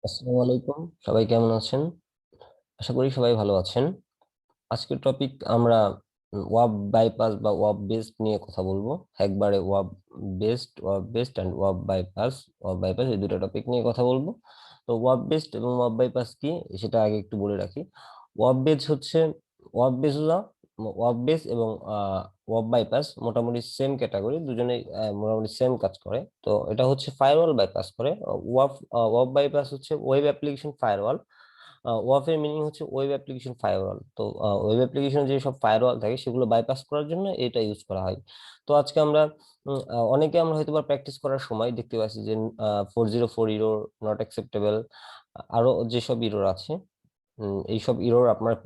আসসালামু আলাইকুম, সবাই কেমন আছেন? আশা করি সবাই ভালো আছেন। আজকের টপিক আমরা ওয়াব বাইপাস বা ওয়াব বেসড নিয়ে কথা বলবো। একবারে wave based and wave bypass এই দুটো টপিক নিয়ে কথা বলবো। তো ওয়াব বেসড এবং ওয়াব বাইপাস কি সেটা আগে একটু বলে রাখি। ওয়াব বেস হচ্ছে ওয়াব বেস ওয়াব বেস এবং ওয়াব বাইপাস মোটামুটি সেম ক্যাটাগরি, দুজনেই মোটামুটি সেম কাজ করে। তো এটা হচ্ছে ফায়ারওয়াল বাইপাস করে। ওয়াব ওয়াব বাইপাস হচ্ছে ওয়েব অ্যাপ্লিকেশন ফায়ারওয়াল। ওয়াফ এর মিনিং হচ্ছে ওয়েব অ্যাপ্লিকেশন ফায়ারওয়াল। তো ওয়েব অ্যাপ্লিকেশন যে সব ফায়ারওয়াল থাকে সেগুলো বাইপাস করার জন্য এটা ইউজ করা হয়। তো আজকে আমরা অনেকে আমরা হয়তো বা প্র্যাকটিস করার সময় দেখতে পাচ্ছি যে 404 ইরোর, নট অ্যাকসেপ্টেবল, আরো যেসব ইরোর আছে, এইসব ইরোর আপনারা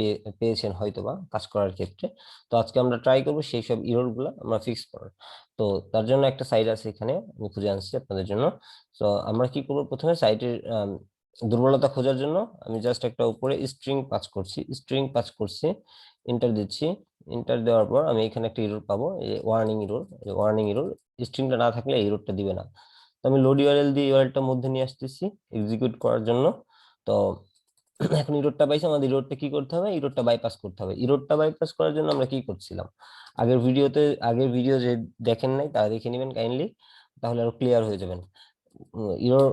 পেয়েছেন হয়তোবা কাজ করার ক্ষেত্রে। তো আজকে আমরা ট্রাই করবো সেই সব ইরোর গুলা আমরা ফিক্স করার। তো তার জন্য একটা সাইট আছে, এখানে আমি খুঁজে আনছি আপনাদের জন্য। তো আমরা কি করবো, প্রথমে সাইটের দুর্বলতা খোঁজার জন্য আমি জাস্ট একটা উপরে স্ট্রিং পাস করছি, এন্টার দিচ্ছি। এন্টার দেওয়ার পর আমি এখানে একটা ইরোর পাবো, ওয়ার্নিং ইরোর। স্ট্রিংটা না থাকলে এই ইরোরটা দিবে না। তো আমি লোড ইউআরএল দিয়ে ইউআরএলটা মধ্যে নিয়ে আসতেছি এক্সিকিউট করার জন্য। তো এখন ইরোডটা পাইছি, আমাদের ইরোডটা কি করতে হবে, ইরোডটা বাইপাস করতে হবে। ইরোডটা বাইপাস করার জন্য আমরা কি করছিলাম, আগের ভিডিও যে দেখেন নাই তারা দেখে নেবেন কাইন্ডলি, তাহলে আরো ক্লিয়ার হয়ে যাবেন। ইরোর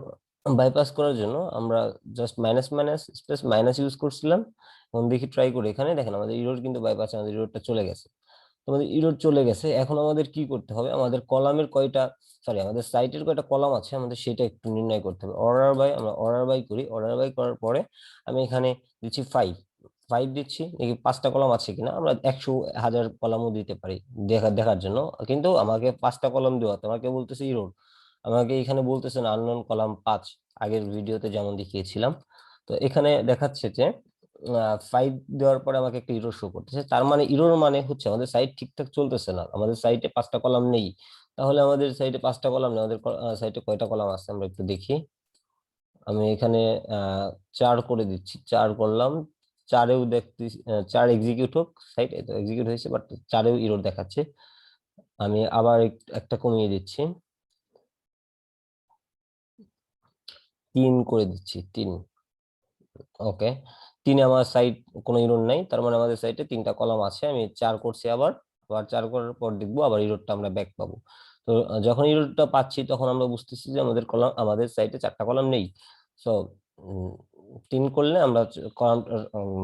বাইপাস করার জন্য আমরা just minus minus space minus use করছিলাম। এখন দেখি, ট্রাই করে, এখানে দেখেন আমাদের ইরোর কিন্তু বাইপাস, আমাদের ইরোরটা চলে গেছে। তোমাদের ইরোর চলে গেছে, এখন আমাদের কি করতে হবে, আমাদের কলামের কয়টা, সরি আমাদের সাইটের কয়টা কলাম আছে আমাদের সেটা একটু নির্ণয় করতে হবে। আমরা অর্ডার বাই করি, অর্ডার বাই করার পরে আমি এখানে দিচ্ছি 5 দিচ্ছি, দেখি 5টা কলাম আছে কিনা। আমরা 100 1000 কলামও দিতে পারি দেখার জন্য, কিন্তু আমাকে 5টা কলাম দেওয়া, তোমাকে বলতেছে ইরোর, আমাকে এখানে বলতেছে আননোন কলাম 5, আগের ভিডিওতে যেমন দেখিয়েছিলাম। তো এখানে দেখাচ্ছে যে 5 দেওয়ার পরে আমাকে একটা ইরোর শো করতেছে, তার মানে ইরোর মানে হচ্ছে আমাদের সাইট ঠিকঠাক চলতেছে না, আমাদের সাইটে 5টা কলাম নেই। তাহলে আমাদের সাইটে 5টা কলাম নেই, আমাদের সাইটে কয়টা কলাম আছে আমরা একটু দেখি। আমি এখানে 4 করে দিচ্ছি, 4 করলাম। 4এও দেখতে, 4 এক্সিকিউট হোক, সাইট তো এক্সিকিউট হয়েছে, বাট 4এও ইরোর দেখাচ্ছে। আমি আবার একটা কমিয়ে দিচ্ছি, 3 করে দিচ্ছি, 3। ওকে, 3-এ আমার সাইট কোনো ইরোর নাই, তার মানে আমাদের সাইটে 3টা কলাম আছে। আমি 4 করছি, আবার আবার 4 করার পর দেখবো আবার ইরোরটা আমরা ব্যাক পাবো। তো যখন ইরোরটা পাচ্ছি তখন আমরা বুঝতেছি যে আমাদের সাইটে 4টা কলাম নেই। সো 3 করলে আমরা কলাম,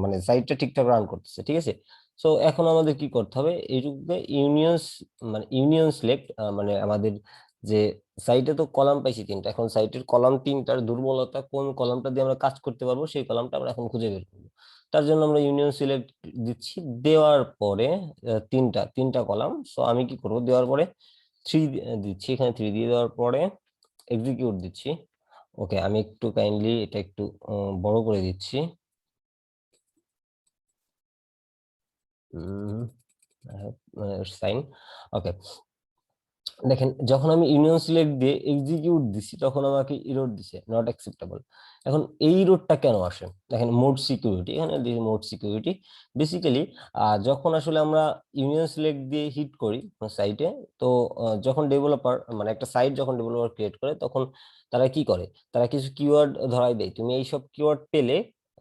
মানে সাইটটা ঠিকঠাক রান করতেছে, ঠিক আছে। সো এখন আমাদের কি করতে হবে, এইটুকুকে ইউনিয়ন সিলেক্ট, মানে আমাদের যে সাইটে তো কলাম পাইছি 3টা, এখন সাইটের কলাম 3টার দুর্বলতা কোন কলামটা দিয়ে আমরা কাজ করতে পারবো সেই কলামটা আমরা এখন খুঁজে বের করবো। তার জন্য আমরা ইউনিয়ন সিলেক্ট দিচ্ছি, দেওয়ার পরে তিনটা কলাম। সো আমি কি করব, দেওয়ার পরে 3 দিচ্ছি, এখানে 3 দিয়ে দেওয়ার পরে এক্সিকিউট দিচ্ছি। ওকে, আমি একটু কাইন্ডলি এটা একটু বড় করে দিচ্ছি। সাইন। ওকে, দেখেন যখন আমি ইউনিয়ন সিলেক্ট দিয়ে এক্সিকিউট দিছি তখন আমাকে ইরর দিছে নট অ্যাকসেপ্টেবল। এখন এই ইররটা কেন আসে, দেখেন মোড সিকিউরিটি, এখানে দিয়ে মোড সিকিউরিটি। বেসিক্যালি যখন আসলে আমরা ইউনিয়ন সিলেক্ট দিয়ে হিট করি সাইটে, তো যখন ডেভেলপার, মানে একটা সাইট যখন ডেভেলপার ক্রিয়েট করে তখন তারা কি করে, তারা কিছু কিওয়ার্ড ধরাই দেয়, তুমি এইসব কিওয়ার্ড পেলে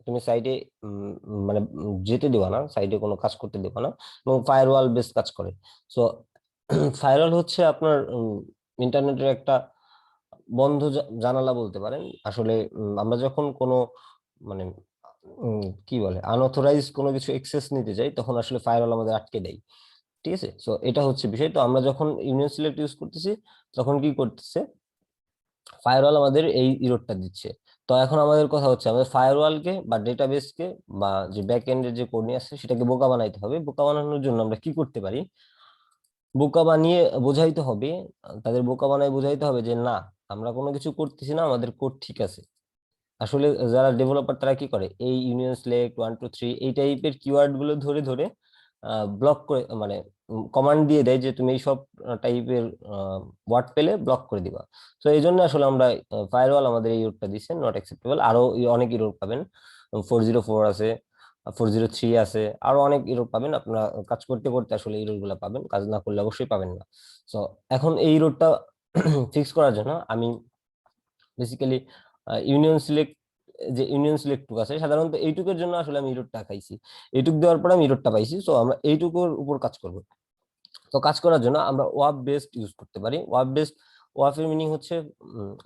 তুমি সাইটে মানে যেতে দেবা না, সাইটে কোনো কাজ করতে দেবা না, এবং ফায়ারওয়াল বেস কাজ করে। সো ফায়ারওয়াল হচ্ছে আপনার ইন্টারনেটের একটা বন্ধ জানালা বলতে পারেন। আসলে আমরা যখন কোনো, মানে কি বলে, আনঅথরাইজ কোনো কিছু অ্যাক্সেস নিতে যাই তখন আসলে ফায়ারওয়াল আমাদের আটকে দেয়, ঠিক আছে। সো এটা হচ্ছে বিষয়। তো আমরা যখন ইউনিয়ন সিলেক্ট ইউজ করতেছি তখন কি করতেছে, ফায়ারওয়াল আমাদের এই ইরোরটা দিচ্ছে। তো এখন আমাদের কথা হচ্ছে আমাদের ফায়ারওয়ালকে বা ডেটাবেসকে বা যে ব্যাক এন্ডের যে কোড নিয়ে আসছে সেটাকে বোকা বানাইতে হবে। বোকা বানানোর জন্য আমরা কি করতে পারি, বোকা বানিয়ে বোঝাইতে হবে, তাদের বোকা বানায় বোঝাইতে হবে যে না, আমরা কোনো কিছু করতেছি না, আমাদের কোড ঠিক আছে। আসলে যারা ডেভেলপার তারা কি করে, এই ইউনিয়ন সিলেক্ট 1 2 3 এই টাইপের কিওয়ার্ড গুলো ধরে ধরে ব্লক করে, মানে কমান্ড দিয়ে দেয় যে তুমি এই সব টাইপের ওয়ার্ড পেলে ব্লক করে দিবা। তো এই জন্য আসলে আমরা ফায়ারওয়াল আমাদের এই ইউরটা দিচ্ছে নট অ্যাকসেপ্টেবল। আরো অনেক ইউরোপ পাবেন, 404 আছে, 403 আছে, আরো অনেক ইউরোপ পাবেন। আপনারা কাজ করতে করতে আসলে ইউরোপ গুলা পাবেন, কাজ না করলে অবশ্যই পাবেন না। তো এখন এই ইউরোপটা ফিক্স করার জন্য আমি বেসিক্যালি ইউনিয়ন সিলেক্ট যে ইউনিয়ন সিলেক্ট টুক আছে, সাধারণত এইটুকের জন্য আসলে আমি ইরোরটা খাইছি, এইটুক দেওয়ার পরে আমি ইরোরটা পাইছি। সো আমরা এইটুকুর উপর কাজ করব। তো কাজ করার জন্য আমরা ওয়াব বেসড ইউজ করতে পারি। ওয়াব বেসড, ওয়াফ এর মিনিং হচ্ছে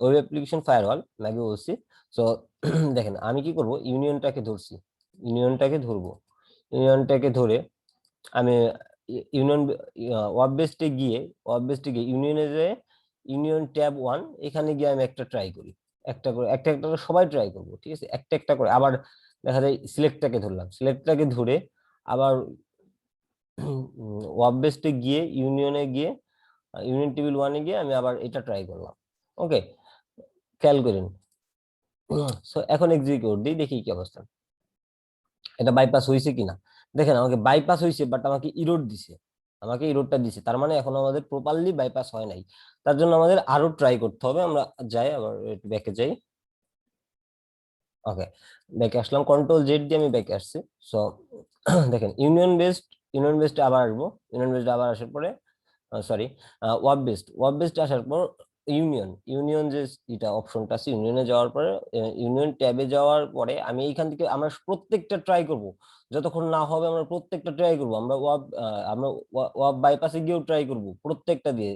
ওয়েব অ্যাপ্লিকেশন ফায়ারওয়াল, নাকি বলছি। সো দেখেন আমি কি করব, ইউনিয়নটাকে ধরছি, ইউনিয়নটাকে ধরবো, ইউনিয়নটাকে ধরে আমি ইউনিয়ন ওয়াব বেসডে গিয়ে, ওয়াব বেসডে গিয়ে ইউনিয়নে যে ইউনিয়ন ট্যাব 1 এখানে গিয়ে আমি একটা ট্রাই করি, একটা করে একটা একটা করে সবাই ট্রাই করব, ঠিক আছে, একটা একটা করে। আবার দেখা যায় সিলেক্টটাকে ধরলাম, সিলেক্টটাকে ধরে আবার ওয়াব বেসডে গিয়ে ইউনিয়নে গিয়ে ইউনিয়ন টেবিল 1-এ গিয়ে আমি আবার এটা ট্রাই করলাম। ওকে, খেয়াল করেন। সো এখন এক্সিকিউট দিই, দেখি কি অবস্থা, এটা বাইপাস হয়েছে কিনা। দেখেন আমাকে বাইপাস হয়েছে, বাট আমাকে ইরোর দিছে, আমাকে ইরোরটা দিছে, তার মানে এখন আমাদের প্রপারলি বাইপাস হয় নাই। তার জন্য আমাদের আরো ট্রাই করতে হবে। আমরা যাই, আবার একটু ব্যাকে যাই। ওকে, ব্যাকে আসলাম, কন্ট্রোল জেড দিয়ে আমি ব্যাকে আসছি। সো দেখেন ইউনিয়ন বেসড, ইউনিয়ন বেসড আবার আসবো, ইউনিয়ন বেসড আবার আসার পরে sorry web based, web based আসার পর ইউনিয়ন, ইউনিয়ন যে এটা অপশনটা আছে, ইউনিয়নে যাওয়ার পরে ইউনিয়ন ট্যাবে যাওয়ার পরে আমি এইখান থেকে আমরা প্রত্যেকটা ট্রাই করব, যতক্ষণ না হবে আমরা প্রত্যেকটা ট্রাই করব। আমরা ওয়েব, আমরা ওয়েব বাইপাসে গিয়েও ট্রাই করব, প্রত্যেকটা দিয়ে,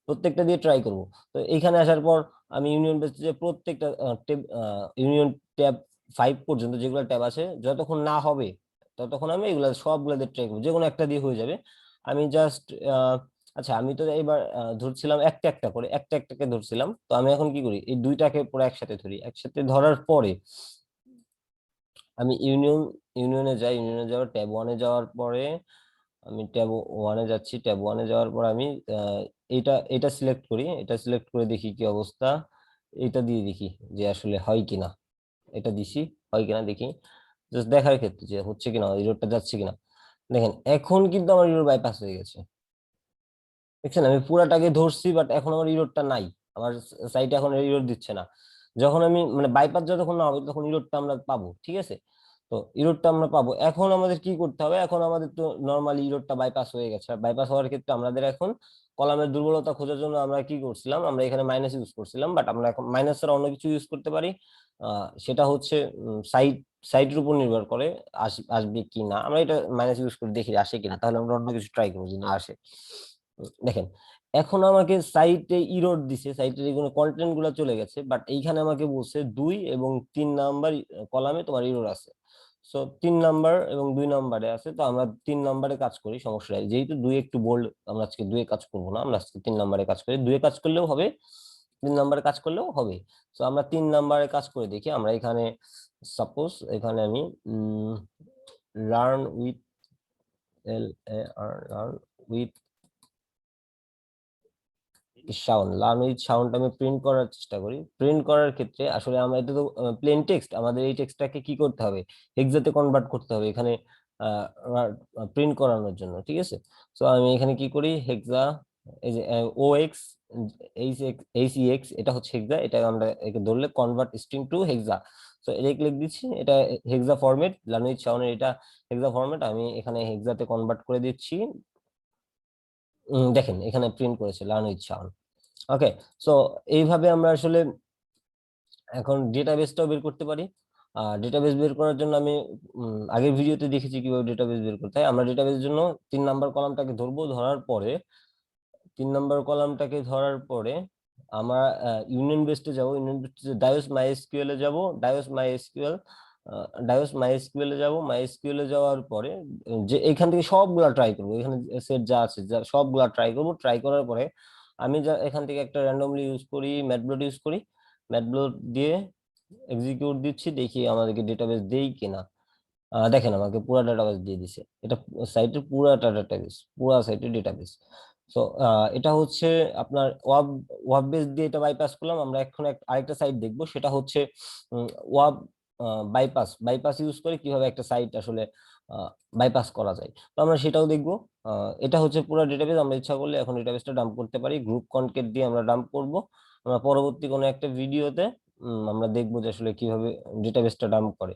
প্রত্যেকটা দিয়ে ট্রাই করব। তো এইখানে আসার পর আমি ইউনিয়ন বেসড যে প্রত্যেকটা ইউনিয়ন ট্যাব 5 পর্যন্ত যেগুলো ট্যাব আছে, যতক্ষণ না হবে ততক্ষণ আমি এগুলা সবগুলা দিয়ে ট্রাই করবো, যে কোনো একটা দিয়ে হয়ে যাবে। আমি জাস্ট আচ্ছা আমি তো এবার ধরছিলাম একটা একটা করে, একটা একটাকে ধরছিলাম। তো আমি এখন কি করি, এই দুইটাকে পুরো একসাথে ধরি, একসাথে ধরার পরে আমি ইউনিয়নে যাই, ইউনিয়নে যাওয়ার ট্যাব 1-এ যাওয়ার পরে আমি ট্যাব 1-এ যাচ্ছি, ট্যাব 1-এ যাওয়ার পর আমি এটা এটা সিলেক্ট করি, এটা সিলেক্ট করে দেখি কি অবস্থা, এটা দিয়ে দেখি যে আসলে হয় কিনা, এটা দিছি হয় কিনা দেখি, জাস্ট দেখার ক্ষেত্রে যে হচ্ছে কিনা, ইরোরটা যাচ্ছে কিনা। দেখেন এখন কিন্তু আমার ইরোর বাইপাস হয়ে গেছে, দেখছেন আমি পুরাটাকে ধরছি, বাট এখন আমার ইরোরটা নাই, আমার সাইটে এখন ইরোর দিচ্ছে না। যখন আমি মানে বাইপাস যতক্ষণ না হবে তখন ইরোরটা আমরা পাবো, ঠিক আছে। তো ইরোরটা আমরা পাবো, এখন আমাদের কি করতে হবে, এখন আমাদের তো নর্মালি ইরোরটা বাইপাস হয়ে গেছে, বাইপাস হওয়ার ক্ষেত্রে আমাদের এখন কলামের দুর্বলতা খোঁজার জন্য আমরা কি করছিলাম, আমরা এখানে মাইনাস ইউজ করছিলাম, বাট আমরা এখন মাইনাস ছাড়া অন্য কিছু ইউজ করতে পারি। সেটা হচ্ছে সাইট, সাইটের উপর নির্ভর করে আসবে কি না। আমরা এটা মাইনাস ইউজ করে দেখি আসে কিনা, তাহলে আমরা অন্য কিছু ট্রাই করবো, যদি না আসে। দেখেন এখন আমাকে সাইটে ইরর দিছে, সাইটের এগুলো কন্টেন্ট গুলো চলে গেছে, বাট এইখানে আমাকে বলছে 2 এবং 3 নাম্বার কলামে তোমার ইরর আছে। সো 3 নাম্বার এবং 2 নাম্বারে আছে, তো আমরা 3 নাম্বারে কাজ করি, সমস্যা নাই। যেহেতু 2 একটু বোল্ড, আমরা আজকে 2-এ কাজ করবো না, আমরা আজকে 3 নাম্বারে কাজ করি, 2-এ কাজ করলেও হবে, 3 নাম্বারে কাজ করলেও হবে। তো আমরা 3 নাম্বারে কাজ করে দেখি। আমরা এখানে সাপোজ এখানে আমি learn with learn with sound, learn with sound আমি প্রিন্ট করার চেষ্টা করি। প্রিন্ট করার ক্ষেত্রে আসলে আমরা এটা তো প্লেন টেক্সট, আমাদের এই টেক্সটটাকে কি করতে হবে, হেক্সাতে কনভার্ট করতে হবে এখানে প্রিন্ট করানোর জন্য, ঠিক আছে। তো আমি এখানে কি করি, হেক্সা, এই যে ও এক্স এইচ ই এক্স, এটা হচ্ছে হেক্সা, এটা আমরা একে ধরলে কনভার্ট স্ট্রিং টু হেক্সা। তো এটা ক্লিক দিচ্ছি, এটা হেক্সা ফরম্যাট, লার্ন উইথ সাউন্ডের এটা হেক্সা ফরম্যাট, আমি এখানে হেক্সাতে কনভার্ট করে দিচ্ছি। দেখেন এখানে প্রিন্ট করেছে learn with sound. Okay, so এইভাবে আমরা আসলে এখন ডেটাবেসটাও বের করতে পারি। ডেটাবেস বের করার জন্য আমি আগের ভিডিওতে দেখেছি কিভাবে ডেটাবেস বের করতে হয়। আমরা ডেটাবেসের জন্য 3 নাম্বার কলামটাকে ধরবো, ধরার পরে 3 নাম্বার কলামটাকে ধরার পরে আমরা ইউনিয়ন বেসে যাব, ইউনিয়ন বেসে ডায়োস মাই এসকিউএল এ যাব, ডায়োস মাই এসকিউএল, ডায়োস মাই এসকিউএল এ যাব, মাই এসকিউএল এ যাওয়ার পরে যে এখান থেকে সবগুলা ট্রাই করব, এখানে সেট যা আছে যা সবগুলা ট্রাই করব। ট্রাই করার পরে আমি যা এখান থেকে একটা র্যান্ডমলি ইউজ করি, ম্যাটপ্লট ইউজ করি, ম্যাটপ্লট দিয়ে এক্সিকিউট দিচ্ছি, দেখি আমাদেরকে ডেটাবেস দেই কিনা। দেখেন আমাকে পুরো ডাটাবেস দিয়ে দিছে, এটা সাইটের পুরো ডাটাবেস, পুরো সাইটের ডেটাবেস। সো এটা হচ্ছে আপনার ওয়াব, ওয়াব বেস দিয়ে এটা বাইপাস করলাম। আমরা এখন আরেকটা সাইট দেখবো, সেটা হচ্ছে ওয়াব বাইপাস, বাইপাস ইউজ করে কিভাবে একটা সাইট আসলে বাইপাস করা যায়, তো আমরা সেটাও দেখবো। এটা হচ্ছে পুরো ডেটাবেস, আমরা ইচ্ছা করলে এখন ডেটাবেসটা ডাম্প করতে পারি, গ্রুপ কনকেট দিয়ে আমরা ডাম্প করব। আমরা পরবর্তী কোনো একটা ভিডিওতে আমরা দেখবো যে আসলে কিভাবে ডেটাবেসটা ডাম্প করে,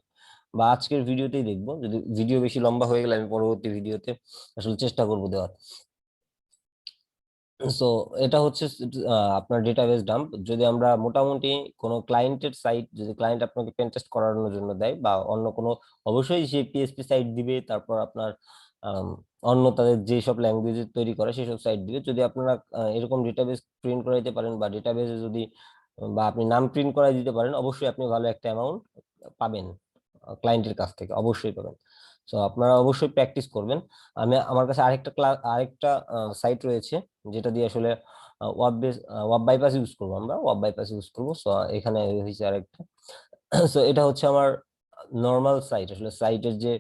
বা আজকের ভিডিওতেই দেখবো। যদি ভিডিও বেশি লম্বা হয়ে গেলে আমি পরবর্তী ভিডিওতে আসলে চেষ্টা করবো দেওয়ার। সো এটা হচ্ছে আপনার ডেটাবেস ডাম্প। যদি আমরা মোটামুটি কোনো ক্লায়েন্টের সাইট, যদি ক্লায়েন্ট আপনাকে পেন টেস্ট করানোর জন্য দেয় বা অন্য কোনো, অবশ্যই সে পিএসপি সাইট দিবে, তারপর আপনার আম, অন্য তাদের যেসব ল্যাঙ্গুয়েজে তৈরি করে সেসব সাইট দিবে। যদি আপনারা এরকম ডেটাবেস প্রিন্ট করাইতে পারেন বা ডেটাবেসে যদি বা আপনি নাম প্রিন্ট করাই দিতে পারেন, অবশ্যই আপনি ভালো একটা অ্যামাউন্ট পাবেন ক্লায়েন্টের কাছ থেকে, অবশ্যই পাবেন। তো আপনারা অবশ্যই প্র্যাকটিস করবেন। আমার কাছে আরেকটা সাইট রয়েছে যেটা দিয়ে আসলে ওয়াব বাইপাস ইউজ করবো, আমরা ওয়াব বাইপাস ইউজ করবো। সো এখানে হয়েছে আরেকটা। সো এটা হচ্ছে আমার নর্মাল সাইট, আসলে সাইটের যে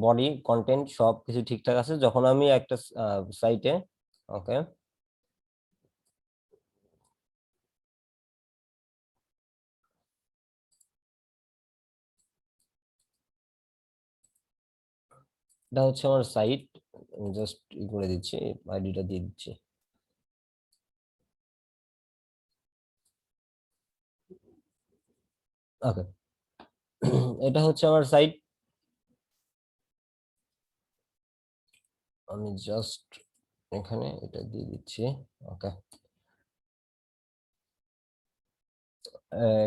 বডি কন্টেন্ট সব কিছু ঠিকঠাক আছে। যখন আমি একটা সাইটে, ওকে, এটা হচ্ছে আমার সাইট, জাস্ট ই করে দিচ্ছি, আইডিটা দিয়ে দিচ্ছি। ওকে, এটা হচ্ছে আমার সাইট। আমি জাস্ট এখানে এটা দিয়ে দিচ্ছি। ওকে,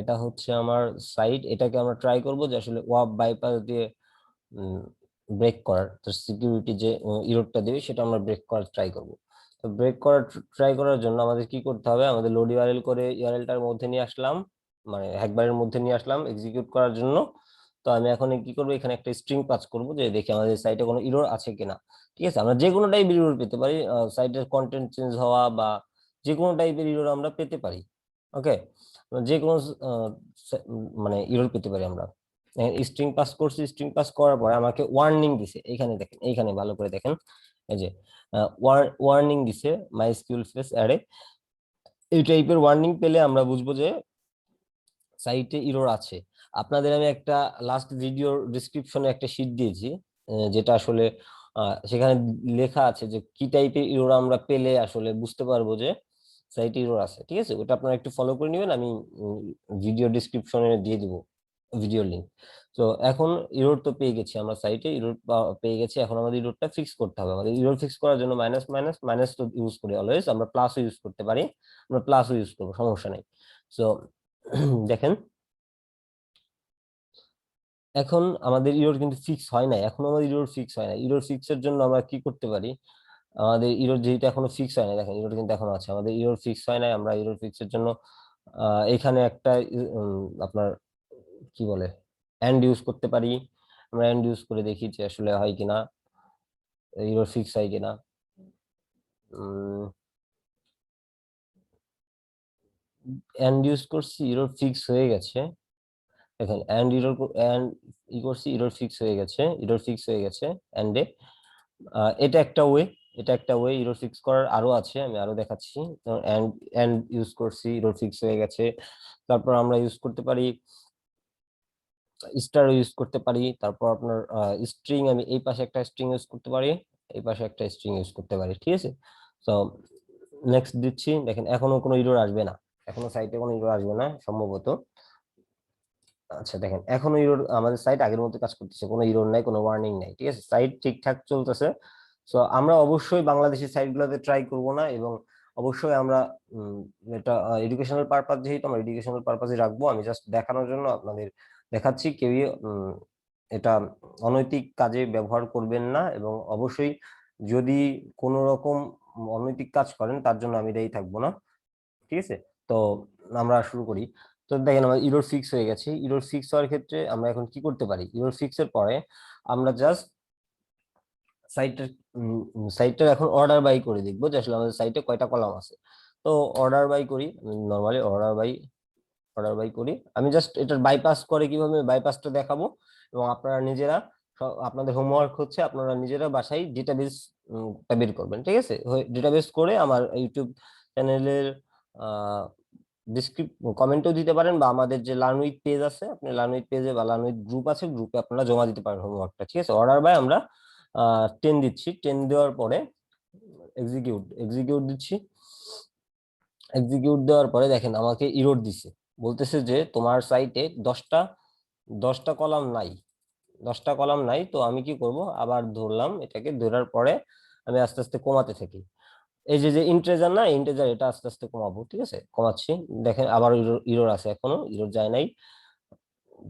এটা হচ্ছে আমার সাইট। এটাকে আমরা ট্রাই করব যে আসলে ওয়াব বাইপাস দিয়ে ব্রেক করার, তো সিকিউরিটি যে ইরোরটা দেবে সেটা আমরা ব্রেক করার ট্রাই করব। তো ব্রেক করার ট্রাই করার জন্য আমাদের কি করতে হবে, আমাদের লোড ইউআরএল করে ইউআরএলটার মধ্যে নিয়ে আসলাম, মানে হ্যাকবারের মধ্যে নিয়ে আসলাম এক্সিকিউট করার জন্য। তো আমি এখন কি করবো, এখানে একটা স্ট্রিং পাস করব যে দেখি আমাদের সাইটে কোনো ইরর আছে কিনা। ঠিক আছে, আমরা যে কোনো টাইপের ইরর পেতে পারি, সাইটের কন্টেন্ট চেঞ্জ হওয়া বা যে কোনো টাইপের ইরর আমরা পেতে পারি। ওকে, যে কোনো মানে ইরর পেতে পারি আমরা। স্ট্রিং পাস করছি, স্ট্রিং পাস করার পরে আমাকে ওয়ার্নিং দিছে, এখানে দেখেন, এইখানে ভালো করে দেখেন, এই যে ওয়ার্নিং দিছে মাইস্কিউল ফেস অ্যারে। এই টাইপের ওয়ার্নিং পেলে আমরা বুঝবো যে সাইটে ইরর আছে। আপনাদের আমি একটা লাস্ট ভিডিও ডিসক্রিপশনে একটা শীট দিয়েছি, যেটা আসলে সেখানে লেখা আছে যে কি টাইপের ইরর আমরা পেলে আসলে বুঝতে পারবো যে সাইটে ইরর আছে। ঠিক আছে, ওটা আপনারা একটু ফলো করে নেবেন, আমি ভিডিও ডিসক্রিপশনে দিয়ে দিব ভিডিও লিংক। তো এখন ইরর তো পেয়ে গেছি, আমরা সাইটে ইরর পেয়ে গেছি। এখন আমাদের ইররটা ফিক্স করতে হবে। আমাদের ইরর ফিক্স করার জন্য মাইনাস মাইনাস মাইনাস তো ইউজ করি অলওয়েজ, আমরা প্লাসও ইউজ করতে পারি, আমরা প্লাসও ইউজ করবো, সমস্যা নেই। তো দেখেন, এখন আমাদের ইরর কিন্তু ফিক্স হয় নাই, এখন আমাদের ইরর ফিক্স হয় না। ইরর ফিক্সের জন্য আমরা কি করতে পারি, আমাদের ইরর যেহেতু এখনো ফিক্স হয় না, দেখেন ইরর কিন্তু এখনো আছে, আমাদের ইরর ফিক্স হয় নাই। আমরা ইরর ফিক্সের জন্য এখানে একটা আপনার কি বলে এন্ড ইউজ করতে পারি। আমরা এন্ড ইউজ করে দেখি যে আসলে হয় কিনা, ইরর ফিক্স হয় কিনা। এন্ড ইউজ করছি, ইরর ফিক্স হয়ে গেছে। দেখেন এন্ড ইরর, এন্ড ই করছি, ইরর ফিক্স হয়ে গেছে, ইরর ফিক্স হয়ে গেছে এন্ডে। এটা একটা ওয়ে, এটা একটা ওয়ে ইরর ফিক্স করার, আরো আছে, আমি আরো দেখাচ্ছি। এন্ড এন্ড ইউজ করছি, ইরর ফিক্স হয়ে গেছে। তারপর আমরা ইউজ করতে পারি স্টার ইউজ করতে পারি। তারপর আপনার স্ট্রিং, আমি এই পাশে একটা স্ট্রিং ইউজ করতে পারি, এই পাশে একটা স্ট্রিং ইউজ করতে পারি। ঠিক আছে, তো নেক্সট দিচ্ছি। দেখেন এখনো কোনো ইরর আসবে না, এখনো সাইটে কোনো ইরর আসবে না সম্ভবত। আচ্ছা দেখেন, এখনো ইরোর, আমাদের সাইট আগের মতো কাজ করতেছে, কোনো ইরোর নাই, কোনো ওয়ার্নিং নাই। ঠিক আছে, সাইট ঠিকঠাক চলতেছে। তো আমরা অবশ্যই বাংলাদেশের সাইট গুলোতে ট্রাই করব না, এবং অবশ্যই আমরা এটা এডুকেশনাল পারপাস, যেহেতু আমরা এডুকেশনাল পারপাসে রাখবো, আমি জাস্ট দেখানোর জন্য আপনাদের দেখাচ্ছি। কেউই এটা অনৈতিক কাজে ব্যবহার করবেন না, এবং অবশ্যই যদি কোনো রকম অনৈতিক কাজ করেন তার জন্য আমি দায়ী থাকবো না। ঠিক আছে, তো আমরা শুরু করি। তো দেখেন আমার ইরর ফিক্স হয়ে গেছে। ইরর ফিক্স হওয়ার ক্ষেত্রে আমরা এখন কি করতে পারি, ইরর ফিক্স এর পরে আমরা জাস্ট সাইটের সাইটটা এখন অর্ডার বাই করে দেখবো যে আসলে আমাদের সাইটে কয়টা কলাম আছে। তো অর্ডার বাই করি, নর্মালি অর্ডার বাই করি। আমি জাস্ট এটার বাইপাস করে কিভাবে বাইপাসটা দেখাবো, এবং আপনারা নিজেরা আপনাদের হোমওয়ার্ক হচ্ছে আপনারা নিজেরা বাসায় ডেটাবেস বের করবেন। ঠিক আছে, ডেটাবেস করে আমার ইউটিউব চ্যানেলের ডিসক্রিপ কমেন্টও দিতে পারেন, বা আমাদের যে লার্ন উইথ পেজ আছে, আপনি লার্ন উইথ পেজে বা লার্ন উইথ গ্রুপ আছে, গ্রুপে আপনারা জমা দিতে পারেন হোমওয়ার্কটা। ঠিক আছে, অর্ডার বাই আমরা 10 দিচ্ছি, 10 দেওয়ার পরে এক্সিকিউট দিচ্ছি। এক্সিকিউট দেওয়ার পরে দেখেন আমাকে ইরর দিছে, বলতেছে যে তোমার সাইটে 10টা কলাম নাই, 10টা কলাম নাই। তো আমি কি করব, আবার ধরলাম, এটাকে ধরার পরে আমি আস্তে আস্তে কমাতে থাকি। এই যে যে ইন্টিজার না, ইন্টিজার এটা আস্তে আস্তে কমাবো, ঠিক আছে, কমাচ্ছি। দেখেন আবার ইরোর আছে, এখনো ইরোর যায় নাই।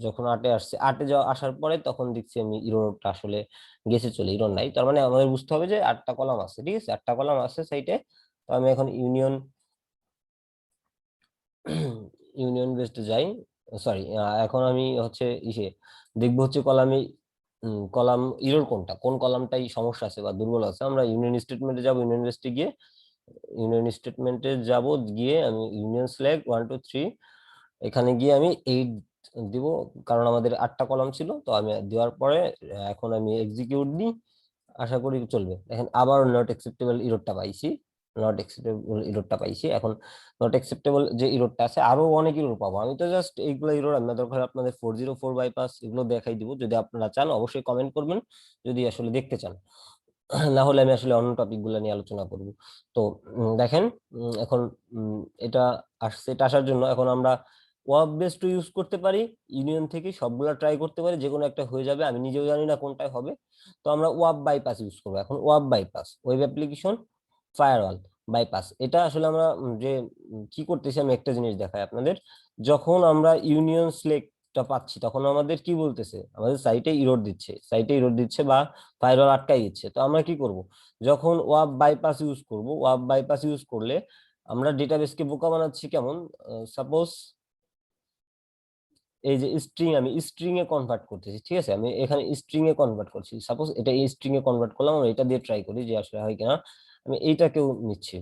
যখন 8-এ আসছে, 8-এ যাওয়া আসার পরে তখন দেখছি আমি ইরোরটা আসলে গেছে চলে, ইরোর নাই। তার মানে আমাদের বুঝতে হবে যে 8টা কলাম আছে, ঠিক আছে, 8টা কলাম আছে সাইটে। তো আমি এখন ইউনিয়ন ইউনিয়ন বেসড যাই, সরি, এখন আমি হচ্ছে ইসে দেখবো হচ্ছে কলামে, কলাম ইরোর কোনটা, কোন কলামটাই সমস্যা আছে বা দুর্বল আছে। আমরা ইউনিয়ন স্টেটমেন্টে যাবো, ইউনিয়ন বেসডে গিয়ে ইউনিয়ন স্টেটমেন্টে যাব, গিয়ে আমি ইউনিয়ন সিলেক্ট 1 2 3, এখানে গিয়ে আমি 8 দিব, কারণ আমাদের 8টা কলাম ছিল। তো আমি দেওয়ার পরে এখন আমি এক্সিকিউট দিই, আশা করি চলবে। দেখেন আবার নট অ্যাকসেপ্টেবল ইরোরটা পাইছি, নট অ্যাকসেপ্টেবল ইরোরটা পাইছি। এখন নট অ্যাকসেপ্টেবল যে ইরোরটা আছে, আরো অনেক ইরোর পাবো। আমি তো জাস্ট এইগুলো ইরোর, আমি দরকার আপনাদের 404 বাইপাস এগুলো দেখাই দিব। যদি আপনারা চান অবশ্যই কমেন্ট করবেন, যদি আসলে দেখতে চান। না হলে আমি আসলে অন্য টপিক গুলা নিয়ে আলোচনা করব। তো দেখেন, এখন এটা আসছে, এটা আসার জন্য এখন আমরা ওয়াব বেসড ইউজ করতে পারি, ইউনিয়ন থেকে সবগুলা ট্রাই করতে পারি, যে কোনো একটা হয়ে যাবে, আমি নিজেও জানি না কোনটায় হবে। তো আমরা ওয়াব বাইপাস ইউজ করবো এখন। Wave bypass, web application firewall bypass, এটা আসলে আমরা যে কি করতেছি, আমি একটা জিনিস দেখাই আপনাদের। যখন আমরা ইউনিয়ন সিলেক্টটা পাচ্ছি, তখন আমাদের কি বলতেছে, আমাদের সাইটে ইরর দিচ্ছে, সাইটে ইরর দিচ্ছে বা ফায়ারওয়াল আটকাই দিচ্ছে। তো আমরা কি করব, যখন ওয়াব বাইপাস ইউজ করব, ওয়াব বাইপাস ইউজ করলে আমরা ডেটাবেসকে বোকা বানাচ্ছি কেমন, সাপোজ এই যে স্ট্রিং, আমি স্ট্রিং এ কনভার্ট করতেছি, ঠিক আছে, আমি এখানে স্ট্রিং এ কনভার্ট করছি, সাপোজ এটা এই স্ট্রিং এ কনভার্ট করলাম, আমরা এটা দিয়ে ট্রাই করি যে আসলে হয় কিনা। আমি এইটাকেও নিচ্ছি,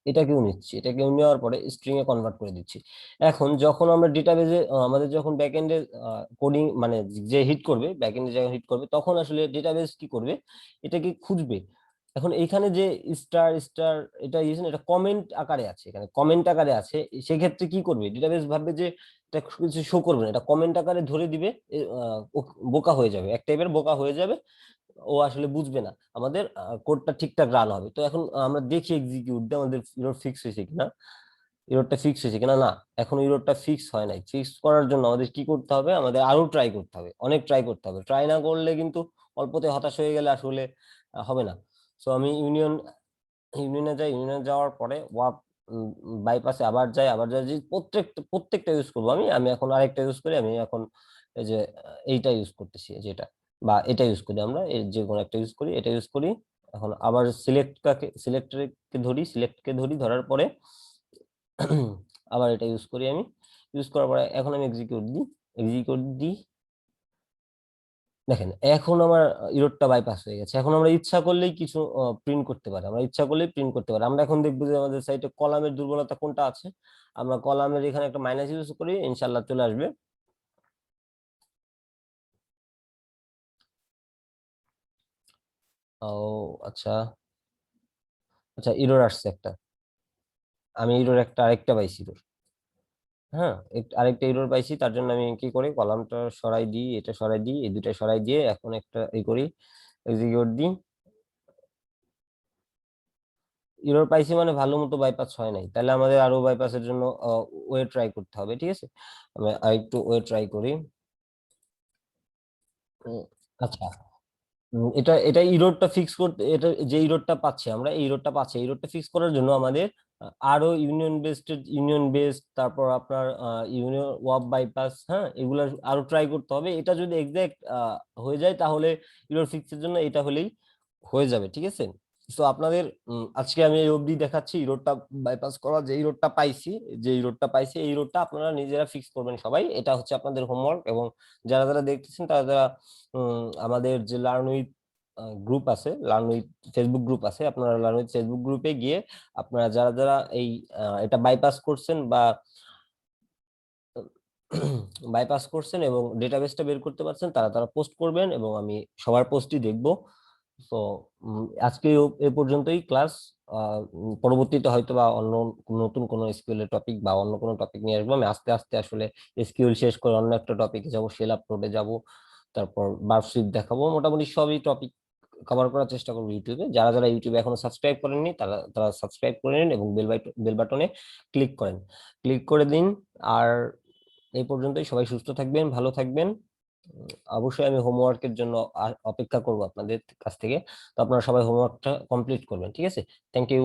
এটাকেও নিচ্ছি, এটাকেও নেওয়ার পরে স্ট্রিং এ কনভার্ট করে দিচ্ছি। এখন যখন আমরা ডেটাবেজে আমাদের যখন ব্যাকএন্ডে কোডিং মানে যে হিট করবে, ব্যাকএন্ডে যখন হিট করবে, তখন আসলে ডেটাবেজ কি করবে, এটাকে খুঁজবে। এখন এইখানে যে স্টার স্টার এটা ইয়েছেন, এটা কমেন্ট আকারে আছে, এখানে কমেন্ট আকারে আছে। সেক্ষেত্রে কি করবে, ডেটাবেজ ভাববে যে এটা কিছু শো করবে না, এটা কমেন্ট আকারে ধরে দিবে। ও বোকা হয়ে যাবে, এক টাইপের বোকা হয়ে যাবে, ও আসলে বুঝবে না আমাদের কোডটা ঠিকঠাক রান হবে। তো এখন আমরা দেখি এক্সিকিউট দিয়ে আমাদের ইরর ফিক্স হয়েছে কিনা, ইররটা ফিক্স হয়েছে কিনা। না, এখন ইররটা ফিক্স হয় নাই। ফিক্স করার জন্য আমাদের কি করতে হবে, আমাদের আরো ট্রাই করতে হবে, অনেক ট্রাই করতে হবে। ট্রাই না করলে কিন্তু, অল্পতে হতাশ হয়ে গেলে আসলে হবে না। সো আমি ইউনিয়নে যাই, ইউনিয়নে যাওয়ার পরে ওয়াপ বাইপাসে আবার যাই, আবার যাই, যে প্রত্যেকটা ইউজ করবো। আমি আমি এখন আরেকটা ইউজ করি, আমি এখন এই যে এইটা ইউজ করতেছি, যেটা বা এটা ইউজ করি, আমরা এই যে কোনো একটা ইউজ করি, এটা ইউজ করি। এখন আবার সিলেক্টকে ধরি, সিলেক্টকে ধরি, ধরার পরে আবার এটা ইউজ করি আমি। ইউজ করার পরে এখন আমি এক্সিকিউট দিই, এক্সিকিউট দিই। দেখেন এখন আমার ইরোডটা বাইপাস হয়ে গেছে। এখন আমরা ইচ্ছা করলেই কিছু প্রিন্ট করতে পারি, আমরা ইচ্ছা করলেই প্রিন্ট করতে পারি। আমরা এখন দেখবো যে আমাদের সাইটে কলামের দুর্বলতা কোনটা আছে। আমরা কলামের এখানে একটা মাইনাস ইউজ করি, ইনশাল্লাহ চলে আসবে। ও আচ্ছা, আচ্ছা ইরোর আসছে একটা, আমি ইরোর একটা আরেকটা পাইছি ইরোর। হ্যাঁ, আরেকটা ইরোর পাইছি, তার জন্য আমি কি করি, কলামটা সরাই দিই, এটা সরাই দিই, এই দুটা সরাই দিয়ে এখন একটা এই করি, এক্সিকিউট দিই। ইরর পাইছি মানে ভালো মতো বাইপাস হয় নাই, তাহলে আমাদের আরো বাইপাসের জন্য ওয়ে ট্রাই করতে হবে, ঠিক আছে। আমি আরেকটু ওয়ে ট্রাই করি। উম, আচ্ছা, এটা এটা ইরোডটা ফিক্স করতে, এটা যে ইরোডটা পাচ্ছি আমরা, এই ইরোডটা পাচ্ছি, এই ইরোডটা ফিক্স করার জন্য আমাদের আরো ইউনিয়ন বেসড, তারপর আপনার ইউনিয়ন ওয়াব বাইপাস, হ্যাঁ, এগুলা আরো ট্রাই করতে হবে। এটা যদি এক্সাক্ট হয়ে যায়, তাহলে ইরোড ফিক্সের জন্য এটা হলেই হয়ে যাবে, ঠিক আছে। তো আপনাদের আজকে আমি এই অবধি দেখাচ্ছি ইরোডটা বাইপাস করা, যে ইরোডটা পাইছি, যে ইরোডটা পাইছি, এই ইরোডটা আপনারা নিজেরা ফিক্স করবেন সবাই। এটা হচ্ছে আপনাদের হোমওয়ার্ক। এবং যারা যারা দেখতেছেন, তারা যারা আমাদের যে লার্ন উইথ গ্রুপ আছে, লার্ন উইথ ফেসবুক গ্রুপ আছে, আপনারা লার্ন উইথ ফেসবুক গ্রুপে গিয়ে আপনারা যারা যারা এই এটা বাইপাস করছেন বা বাইপাস করছেন এবং ডেটাবেসটা বের করতে পারছেন, তারা তারা পোস্ট করবেন এবং আমি সবার পোস্টই দেখবো। তো আজকে এ পর্যন্তই ক্লাস। পরবর্তীতে হয়তো বা অন্য নতুন কোনো এসকিউএল এর টপিক বা অন্য কোনো টপিক নিয়ে আসবো। আমি আস্তে আস্তে আসলে এসকিউএল শেষ করে অন্য একটা টপিকে যাব, শেল আপলোডে যাব, তারপর বার্বস্ক্রিপ্ট দেখাবো। মোটামুটি সবই টপিক কভার করার চেষ্টা করবো ইউটিউবে। যারা যারা ইউটিউবে এখনো সাবস্ক্রাইব করেননি, তারা তারা সাবস্ক্রাইব করে নিন এবং বেল বাটনে ক্লিক করেন, ক্লিক করে দিন। আর এই পর্যন্তই, সবাই সুস্থ থাকবেন, ভালো থাকবেন। অবশ্যই আমি হোমওয়ার্কের জন্য অপেক্ষা করব আপনাদের কাছ থেকে। তো আপনারা সবাই হোমওয়ার্কটা কমপ্লিট করবেন, ঠিক আছে? Thank you.